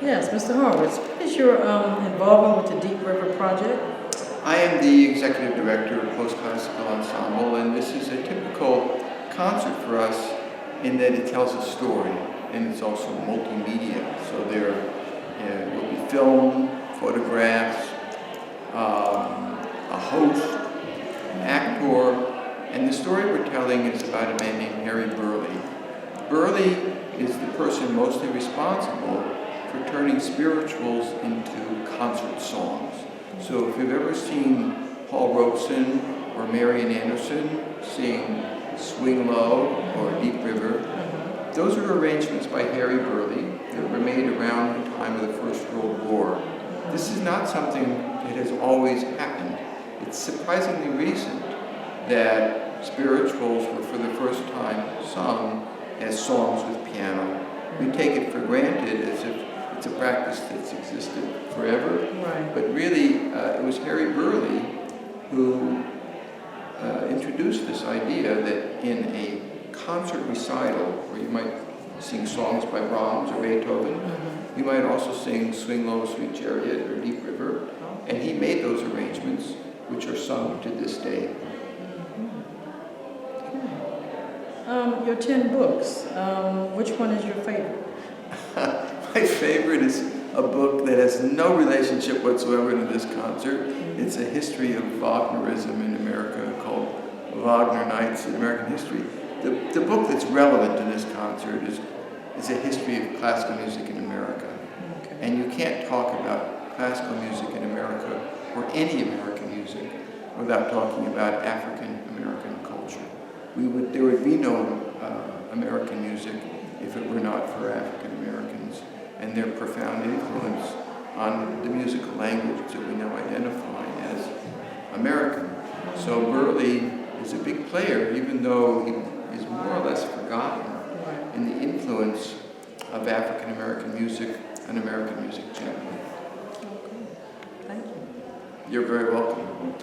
Yes, Mr. Horowitz, what is your involvement with the Deep River Project? I am the executive director of PostClassical Ensemble, and this is a typical concert for us in that it tells a story, and it's also multimedia. So there will be film, photographs, a host, an actor, and the story we're telling is about a man named Harry Burleigh. Burleigh is the person mostly responsible for turning spirituals into concert songs. So if you've ever seen Paul Robeson or Marian Anderson sing Swing Low or Deep River, those are arrangements by Harry Burleigh that were made around the time of the First World War. This is not something that has always happened. It's surprisingly recent that spirituals were for the first time sung as songs with piano. We take it for granted as if it's a practice that's existed forever. Right. But really, it was Harry Burleigh who introduced this idea that in a concert recital, where you might sing songs by Brahms or Beethoven, you might also sing Swing Low, Sweet Chariot or Deep River, and he made those arrangements, which are sung to this day. Your 10 books, which one is your favorite? My favorite is a book that has no relationship whatsoever to this concert. It's a history of Wagnerism in America called Wagner Nights in American History. The book that's relevant to this concert is a history of classical music in America. Okay. And you can't talk about classical music in America or any American music without talking about African American culture. There would be no American music if it were not for African Americans and their profound influence on the musical language that we now identify as American. So Burleigh is a big player, even though he is more or less forgotten in the influence of African American music and American music generally. Okay. Thank you. You're very welcome.